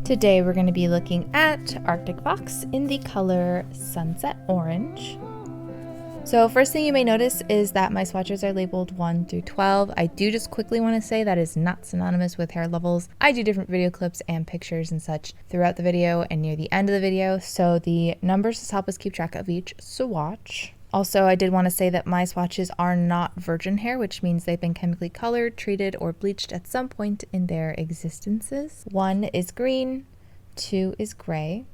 Today we're going to be looking at Arctic Fox in the color Sunset Orange. So first thing you may notice is that my swatches are labeled 1 through 12. I do just quickly want to say that is not synonymous with hair levels. I do different video clips and pictures and such throughout the video and near the end of the video, so the numbers just help us keep track of each swatch. Also, I did want to say that my swatches are not virgin hair, which means they've been chemically colored, treated, or bleached at some point in their existences. 1 is green, 2 is gray,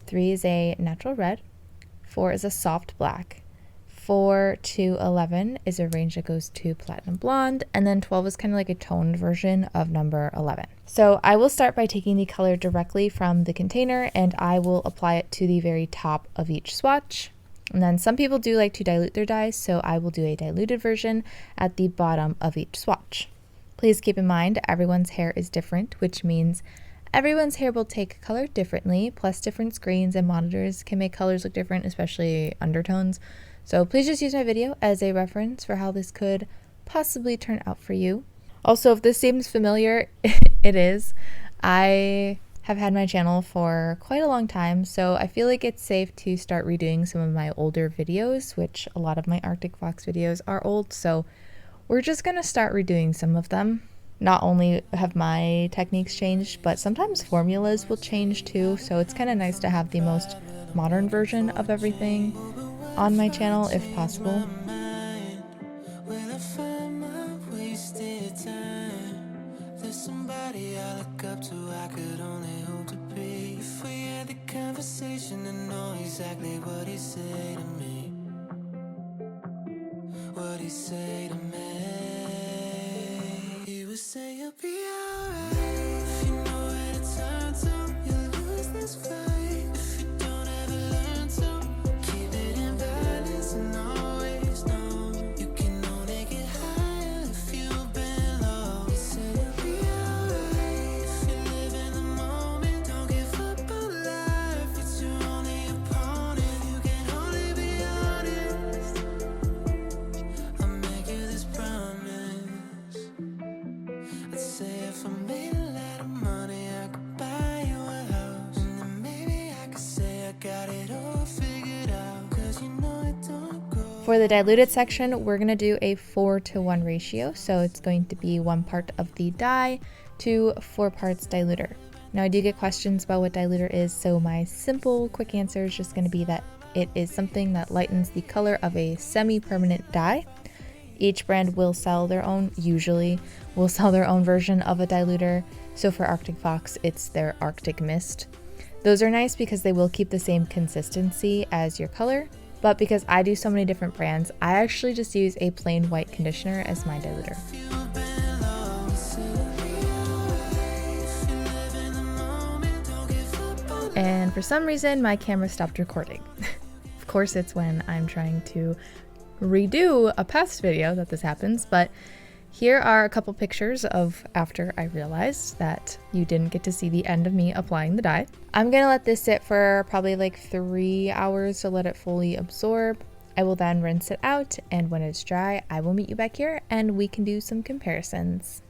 3 is a natural red, 4 is a soft black, 4 to 11 is a range that goes to platinum blonde, and then 12 is kind of like a toned version of number 11. So I will start by taking the color directly from the container, and I will apply it to the very top of each swatch. And then some people do like to dilute their dyes, so I will do a diluted version at the bottom of each swatch. Please keep in mind everyone's hair is different, which means everyone's hair will take color differently, plus different screens and monitors can make colors look different, especially undertones. So please just use my video as a reference for how this could possibly turn out for you. Also, if this seems familiar, it is. I have had my channel for quite a long time, so I feel like it's safe to start redoing some of my older videos, which a lot of my Arctic Fox videos are old, so we're just gonna start redoing some of them. Not only have my techniques changed, but sometimes formulas will change too, so it's kind of nice to have the most modern version of everything on my channel if possible. Somebody I look up to, I could only hope to be. If we had the conversation and know exactly what he say to me, what he say to me. He would say you'll be alright. If you know where to turn to, you'll lose this fight. If you don't ever learn to keep it in balance and always know you can only get higher if you've been low. He said you'll be alright if you live in the moment. Don't give up on life, it's your only opponent. You can only be honest. I make you this promise. Let's say if I made a lot of money, I could buy you a house, and then maybe I could say I got it all figured out, 'cause you know it don't go. For the diluted section, we're going to do a 4-to-1 ratio, so it's going to be 1 part of the dye to 4 parts diluter. Now I do get questions about what diluter is, so my simple quick answer is just going to be that it is something that lightens the color of a semi-permanent dye. Each brand will sell their own, usually will sell their own version of a diluter. So for Arctic Fox, it's their Arctic Mist. Those are nice because they will keep the same consistency as your color, but because I do so many different brands, I actually just use a plain white conditioner as my diluter. And for some reason, my camera stopped recording. Of course, it's when I'm trying to redo a past video that this happens, but here are a couple pictures of after I realized that you didn't get to see the end of me applying the dye. I'm gonna let this sit for probably like 3 hours to let it fully absorb. I will then rinse it out, and when it's dry, I will meet you back here and we can do some comparisons.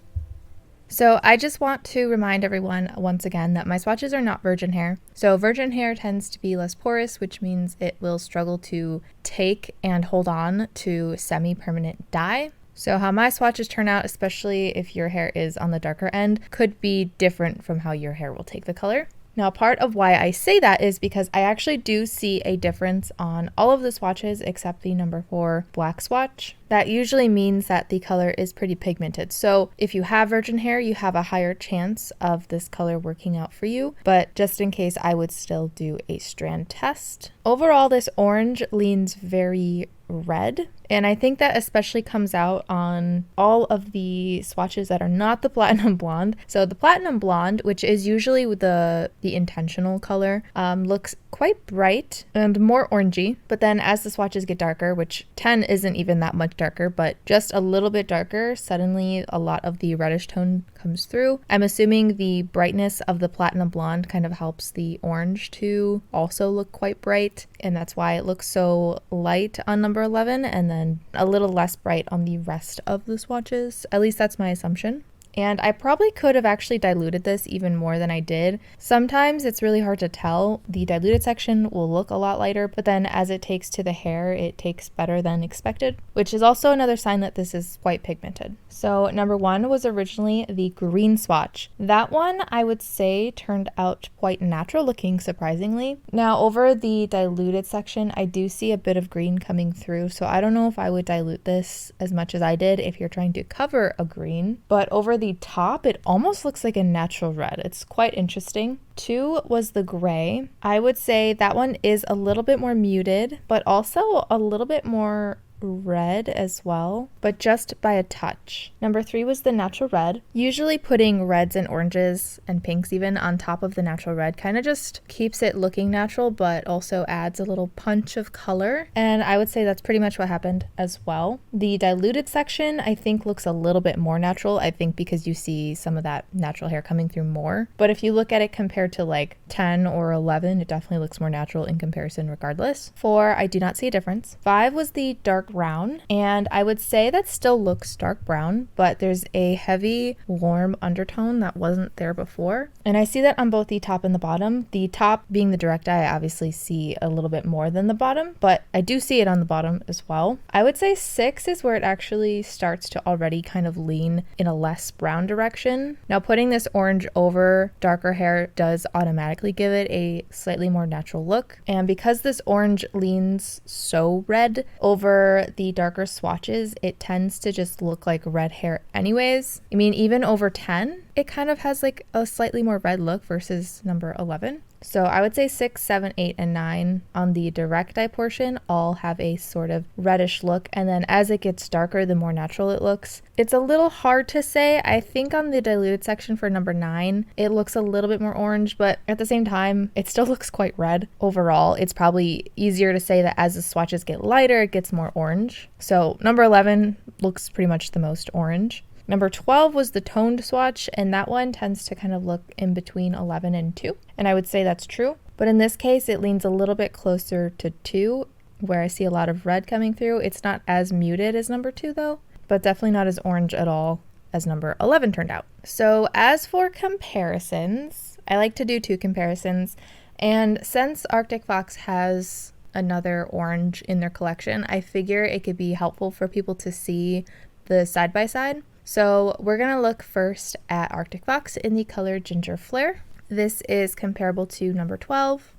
So I just want to remind everyone once again that my swatches are not virgin hair. So virgin hair tends to be less porous, which means it will struggle to take and hold on to semi-permanent dye. So how my swatches turn out, especially if your hair is on the darker end, could be different from how your hair will take the color. Now, part of why I say that is because I actually do see a difference on all of the swatches except the number 4 black swatch. That usually means that the color is pretty pigmented. So if you have virgin hair, you have a higher chance of this color working out for you. But just in case, I would still do a strand test. Overall, this orange leans very red, and I think that especially comes out on all of the swatches that are not the platinum blonde. So the platinum blonde, which is usually the intentional color, looks quite bright and more orangey, but then as the swatches get darker, which 10 isn't even that much darker, but just a little bit darker, suddenly a lot of the reddish tone comes through. I'm assuming the brightness of the platinum blonde kind of helps the orange to also look quite bright, and that's why it looks so light on number 11 and then a little less bright on the rest of the swatches. At least that's my assumption. And I probably could have actually diluted this even more than I did. Sometimes it's really hard to tell. The diluted section will look a lot lighter, but then as it takes to the hair, it takes better than expected, which is also another sign that this is quite pigmented. So number 1 was originally the green swatch. That one I would say turned out quite natural looking, surprisingly. Now over the diluted section, I do see a bit of green coming through, so I don't know if I would dilute this as much as I did if you're trying to cover a green, but over the top, it almost looks like a natural red. It's quite interesting. 2 was the gray. I would say that one is a little bit more muted, but also a little bit more red as well, but just by a touch. Number 3 was the natural red. Usually putting reds and oranges and pinks even on top of the natural red kind of just keeps it looking natural, but also adds a little punch of color. And I would say that's pretty much what happened as well. The diluted section I think looks a little bit more natural, I think because you see some of that natural hair coming through more. But if you look at it compared to like 10 or 11, it definitely looks more natural in comparison regardless. 4, I do not see a difference. 5 was the dark brown, and I would say that still looks dark brown, but there's a heavy warm undertone that wasn't there before, and I see that on both the top and the bottom. The top being the direct eye, I obviously see a little bit more than the bottom, but I do see it on the bottom as well. I would say 6 is where it actually starts to already kind of lean in a less brown direction. Now putting this orange over darker hair does automatically give it a slightly more natural look, and because this orange leans so red over the darker swatches, it tends to just look like red hair anyways. I mean, even over 10, it kind of has like a slightly more red look versus number 11. So I would say 6, 7, 8, and 9 on the direct eye portion all have a sort of reddish look, and then as it gets darker, the more natural it looks. It's a little hard to say. I think on the diluted section for number 9, it looks a little bit more orange, but at the same time, it still looks quite red. Overall, it's probably easier to say that as the swatches get lighter, it gets more orange. So number 11 looks pretty much the most orange. Number 12 was the toned swatch, and that one tends to kind of look in between 11 and 2, and I would say that's true. But in this case, it leans a little bit closer to 2, where I see a lot of red coming through. It's not as muted as number 2 though, but definitely not as orange at all as number 11 turned out. So as for comparisons, I like to do 2 comparisons, and since Arctic Fox has another orange in their collection, I figure it could be helpful for people to see the side-by-side. So we're going to look first at Arctic Fox in the color Ginger Flare. This is comparable to number 12,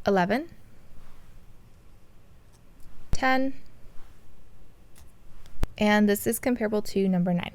11, 10, and this is comparable to number 9.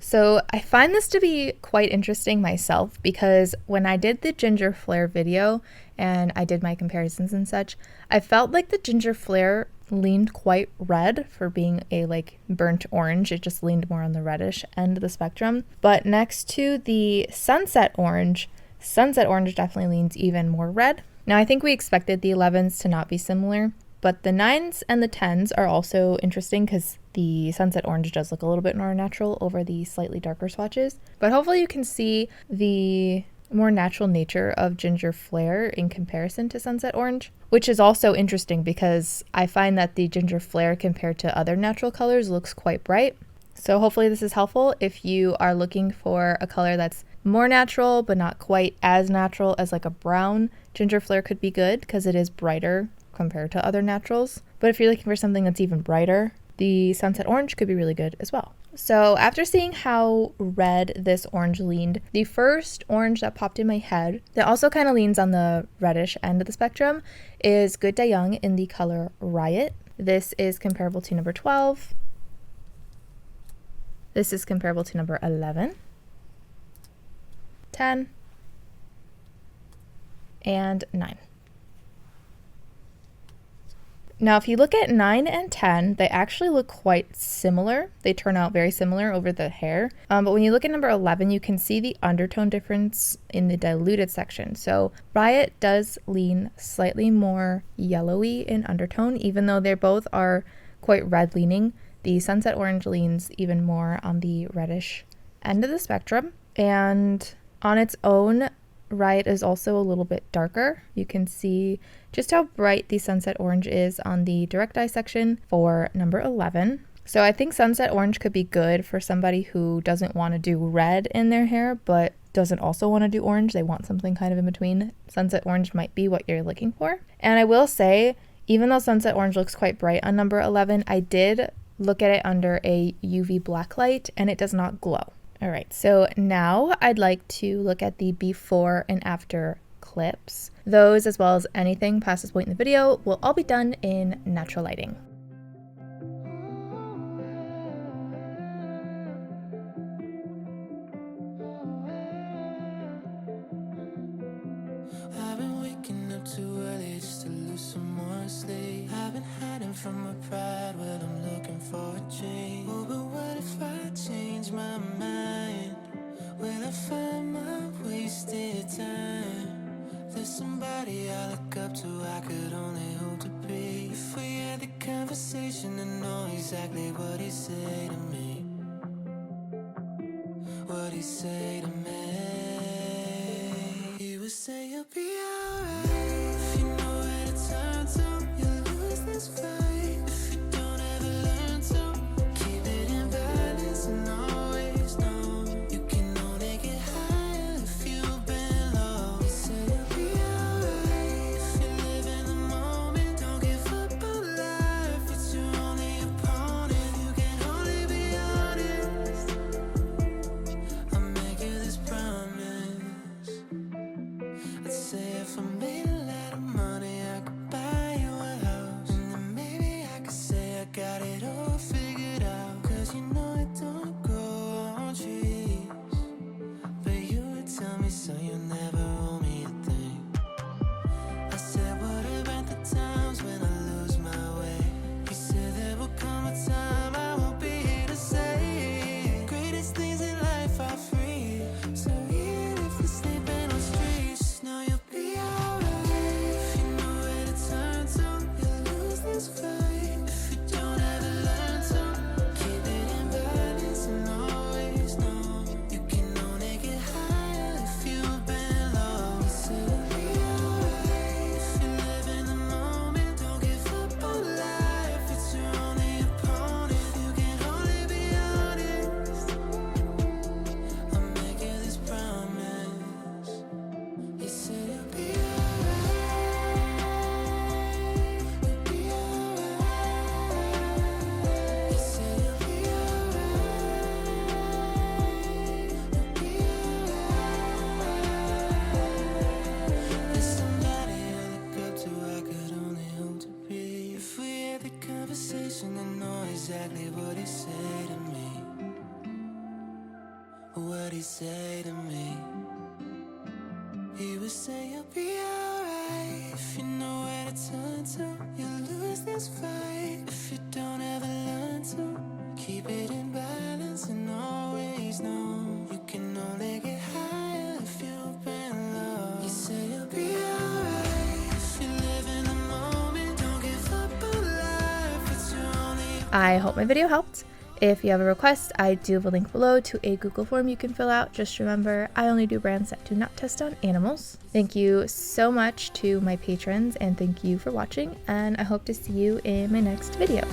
So I find this to be quite interesting myself, because when I did the Ginger Flare video and I did my comparisons and such, I felt like the Ginger Flare leaned quite red for being a like burnt orange. It just leaned more on the reddish end of the spectrum. But next to the Sunset Orange definitely leans even more red. Now I think we expected the 11s to not be similar, but the 9s and the 10s are also interesting because the Sunset Orange does look a little bit more natural over the slightly darker swatches. But hopefully you can see the more natural nature of Ginger Flare in comparison to Sunset Orange, which is also interesting because I find that the Ginger Flare compared to other natural colors looks quite bright. So hopefully this is helpful if you are looking for a color that's more natural but not quite as natural as like a brown. Ginger Flare could be good because it is brighter compared to other naturals. But if you're looking for something that's even brighter, the Sunset Orange could be really good as well. So after seeing how red this orange leaned, the first orange that popped in my head that also kind of leans on the reddish end of the spectrum is Good Day Young in the color Riot. This is comparable to number 12. This is comparable to number 11, 10, and 9. Now, if you look at 9 and 10, they actually look quite similar. They turn out very similar over the hair. But when you look at number 11, you can see the undertone difference in the diluted section. So Riot does lean slightly more yellowy in undertone, even though they both are quite red leaning. The Sunset Orange leans even more on the reddish end of the spectrum. And on its own, Riot is also a little bit darker. You can see just how bright the Sunset Orange is on the direct eye section for number 11. So I think sunset orange could be good for somebody who doesn't want to do red in their hair, but doesn't also want to do orange. They want something kind of in between. Sunset orange might be what you're looking for. And I will say, even though sunset orange looks quite bright on number 11, I did look at it under a UV black light and it does not glow. All right, so now I'd like to look at the before and after clips. Those, as well as anything past this point in the video, will all be done in natural lighting. I've been waking up too early just to lose some more sleep. I've been hiding from my pride, well I'm looking for a change. Oh, but what if I change my mind? Will I find my wasted time? There's somebody I look up to, I could only hope to be. If we had the conversation, I know exactly what he'd say to me. What he'd say to me. He would say you'll be alright. If you know where to turn to, you'll lose this fight. If you don't ever learn to keep it in balance and always know you can only get higher if you've been low. He said you'll be alright. If you live in the moment, don't give up on life. It's your only opponent. You can only be honest. I'll make you this promise. I'd say if I made a lot of money, I could buy you a house. And then maybe I could say I got it all figured out. Cause you know it don't grow on trees. But you would tell me so, you'll never owe me a thing. I said, what about the times when I lose my way? He said there will come a time I won't be here to say greatest things in life are free. So even if you're sleeping on streets, just know you'll be alright. If you know where to turn to, you'll lose this fight. If you don't ever learn to keep it in balance and always know you can only get higher if you've been low. He said you'll be alright. If you live in the moment, don't give up on life. It's your only opponent. You can only be honest. I'll make you this promise. He said you'll be alright. You'll be alright. He said you'll be alright. You'll be alright. There's somebody I look up to, I could only hope to be. If we had the conversation, I know exactly what he'd say to me. What he'd say to me. He would say you'll be alright. If you know where to turn to, you'll lose this fight. If you don't ever learn to keep it in balance and always know you can only get higher if you've been low. He said you'll be alright. If you live in the moment, don't give up on life. It's your only. I hope my video helped. If you have a request, I do have a link below to a Google form you can fill out. Just remember, I only do brands that do not test on animals. Thank you so much to my patrons and thank you for watching, and I hope to see you in my next video.